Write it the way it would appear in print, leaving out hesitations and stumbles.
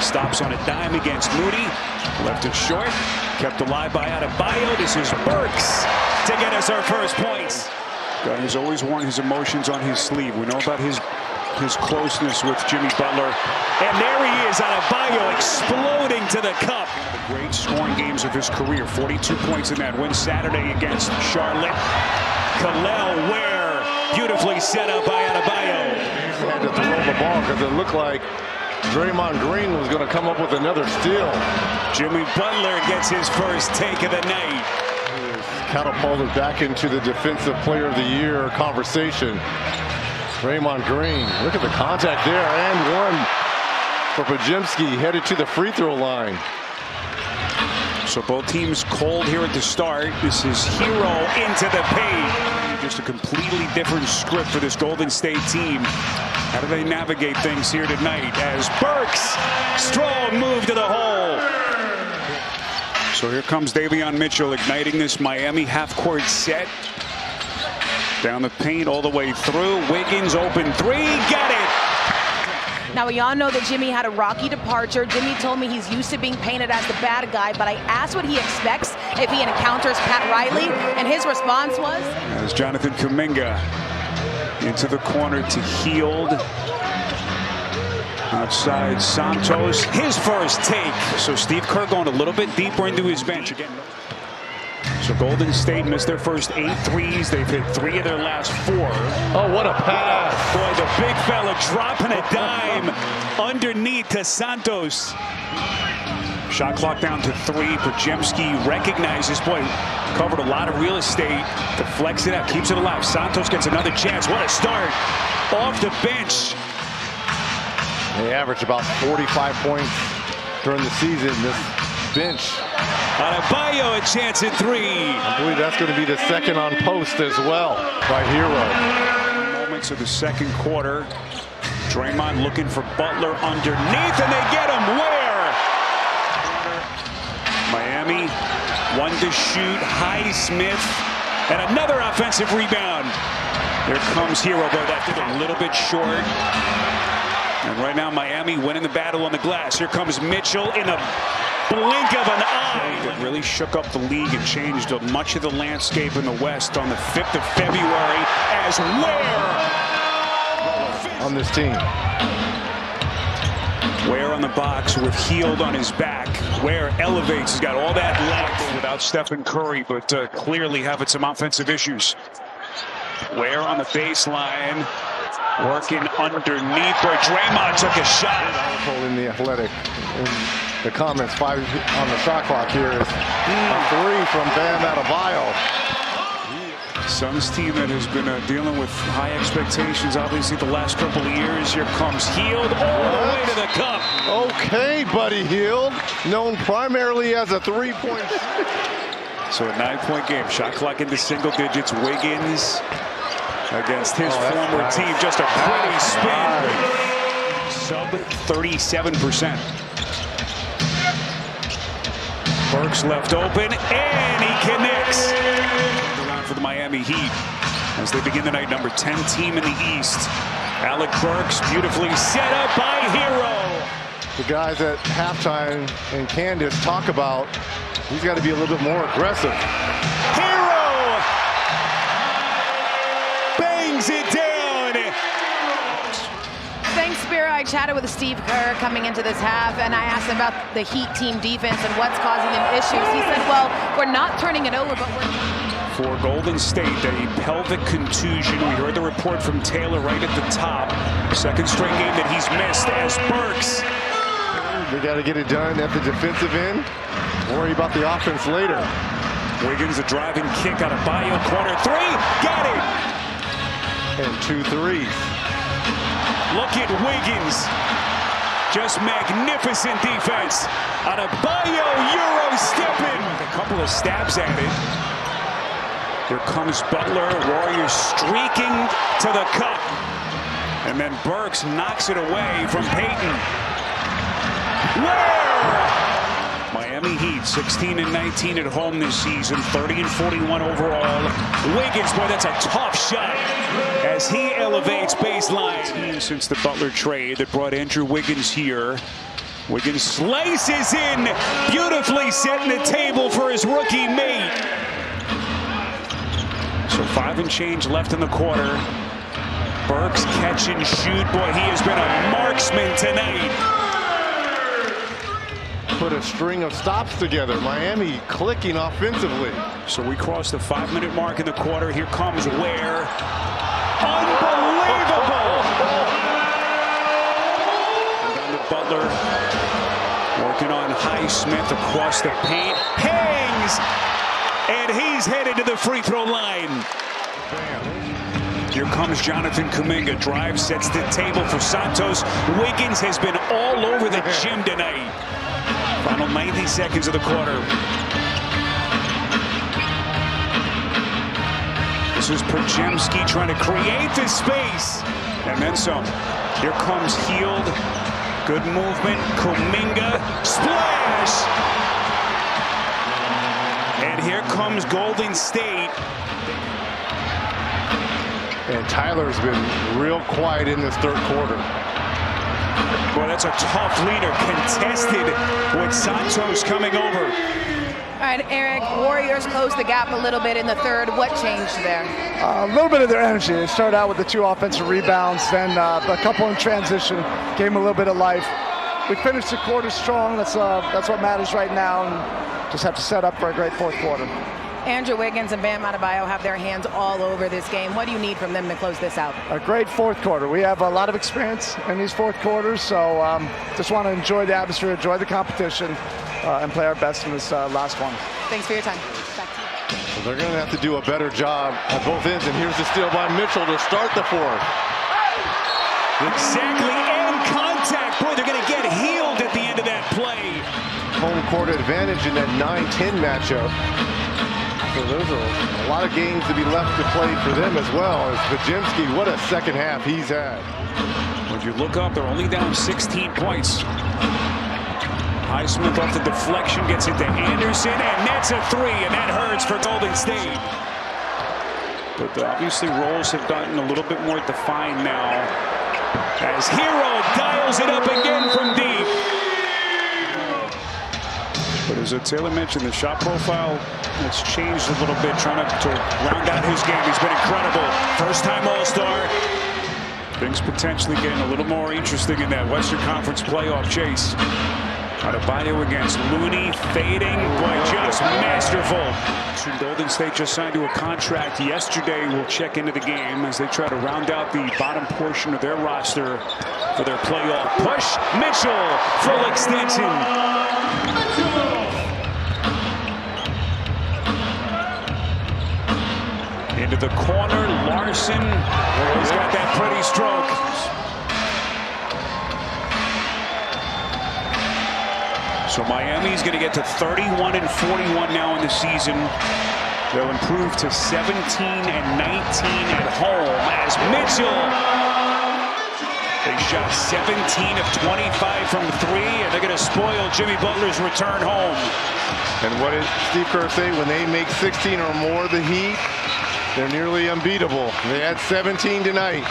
stops on a dime against Moody. Left it short. Kept alive by Adebayo. This is Burks to get us our first points. Guy who's always worn his emotions on his sleeve. We know about his closeness with Jimmy Butler. And there he is, Adebayo exploding to the cup. The great scoring games of his career. 42 points in that win Saturday against Charlotte. Kalel Ware, beautifully set up by Adebayo. He had to throw the ball because it looked like Draymond Green was going to come up with another steal. Jimmy Butler gets his first take of the night. Catapulted back into the Defensive Player of the Year conversation. Draymond Green, look at the contact there, and one for Podziemski, headed to the free throw line. So both teams cold here at the start. This is Hero into the paint. Just a completely different script for this Golden State team. How do they navigate things here tonight as Burks, strong move to the hole. So here comes Davion Mitchell igniting this Miami half-court set. Down the paint all the way through. Wiggins open three, got it. Now we all know that Jimmy had a rocky departure. Jimmy told me he's used to being painted as the bad guy, but I asked what he expects if he encounters Pat Riley, and his response was? As Jonathan Kuminga into the corner to Hield. Outside Santos, his first take. So Steve Kerr going a little bit deeper into his bench again. So Golden State missed their first 8 threes. They've hit 3 of their last 4. Oh, what a pass. Boy, the big fella dropping a dime underneath to Santos. Shot clock down to 3. Podziemski recognizes, boy, covered a lot of real estate. Deflects it out, keeps it alive. Santos gets another chance. What a start. Off the bench. They averaged about 45 points during the season, this bench. Adebayo a chance at 3. I believe that's going to be the second on post as well by Hero. Moments of the second quarter. Draymond looking for Butler underneath, and they get him. Where? Miami, 1 to shoot. Highsmith, and another offensive rebound. Here comes Hero, but that did a little bit short. And right now, Miami winning the battle on the glass. Here comes Mitchell in a blink of an eye. That really shook up the league and changed much of the landscape in the West on the 5th of February as Ware on this team. Ware on the box with Hield on his back. Ware elevates. He's got all that length without Stephen Curry, but clearly having some offensive issues. Ware on the baseline. Working underneath where Draymond took a shot. In the Athletic. In the comments, 5 on the shot clock here is a 3 from Bam Adebayo. Suns team that has been dealing with high expectations, obviously, the last couple of years. Here comes Hield all the way to the cup. Okay, Buddy Hield, known primarily as a 3-point. So a 9-point game. Shot clock into single digits. Wiggins against his former team. Just a pretty spin. Sub 37%. Burks left open, and he connects. Around for the Miami Heat as they begin the night. Number 10 team in the East. Alec Burks beautifully set up by Hero. The guys at halftime and Candace talk about he's got to be a little bit more aggressive. Hero bangs it down. Thanks, Spira. I chatted with Steve Kerr coming into this half, and I asked him about the Heat team defense and what's causing them issues. He said, well, we're not turning it over, but we're... For Golden State, a pelvic contusion. We heard the report from Taylor right at the top. Second straight game that he's missed as Burks. They got to get it done at the defensive end. Worry about the offense later. Wiggins, a driving kick out of Adebayo, corner 3, got it! And 2 threes. Look at Wiggins. Just magnificent defense. Adebayo, Euro stepping. A couple of stabs at it. Here comes Butler. Warriors streaking to the cup. And then Burks knocks it away from Payton. Where? Miami Heat 16 and 19 at home this season, 30 and 41 overall. Wiggins, boy, that's a tough shot as he elevates baseline. Since the Butler trade that brought Andrew Wiggins here. Wiggins slices in, beautifully setting the table for his rookie mate. So 5 and change left in the quarter. Burks catch and shoot. Boy, he has been a marksman tonight. Put a string of stops together. Miami clicking offensively. So we crossed the 5-minute mark in the quarter. Here comes Ware. Unbelievable! And down to Butler. Working on Highsmith across the paint. Hangs! And he's headed to the free throw line. Here comes Jonathan Kuminga. Drive sets the table for Santos. Wiggins has been all over the gym tonight. Final 90 seconds of the quarter. This is Podziemski trying to create the space. And then some. Here comes Hield. Good movement. Kuminga. Splash! And here comes Golden State. And Tyler's been real quiet in this third quarter. Boy, that's a tough leader. Contested with Santos coming over. All right, Eric, Warriors closed the gap a little bit in the third. What changed there? A little bit of their energy. They started out with the 2 offensive rebounds, then a couple in transition, gave them a little bit of life. We finished the quarter strong. That's what matters right now, and just have to set up for a great fourth quarter. Andrew Wiggins and Bam Adebayo have their hands all over this game. What do you need from them to close this out? A great fourth quarter. We have a lot of experience in these fourth quarters, so just want to enjoy the atmosphere, enjoy the competition, and play our best in this last one. Thanks for your time. Back to you. So they're going to have to do a better job at both ends, and here's the steal by Mitchell to start the fourth. Exactly, and contact. Boy, they're going to get healed at the end of that play. Home court advantage in that 9-10 matchup. So there's a lot of games to be left to play for them as well. As Podziemski, what a second half he's had. When you look up, they're only down 16 points. Highsmith off the deflection, gets it to Anderson, and nets a 3, and that hurts for Golden State. But obviously roles have gotten a little bit more defined now, as Hero dials it up again from deep. But as Taylor mentioned, the shot profile has changed a little bit, trying to round out his game. He's been incredible. First-time All-Star. Things potentially getting a little more interesting in that Western Conference playoff chase. Adebayo against Looney, fading, boy, just masterful. Golden State just signed to a contract yesterday. We'll check into the game as they try to round out the bottom portion of their roster for their playoff push. Mitchell, full extension. Into the corner, Larson. He's got that pretty stroke. So Miami's going to get to 31 and 41 now in the season. They'll improve to 17 and 19 at home as Mitchell. They shot 17 of 25 from 3, and they're going to spoil Jimmy Butler's return home. And what did Steve Kerr say? When they make 16 or more, the Heat, they're nearly unbeatable. They had 17 tonight.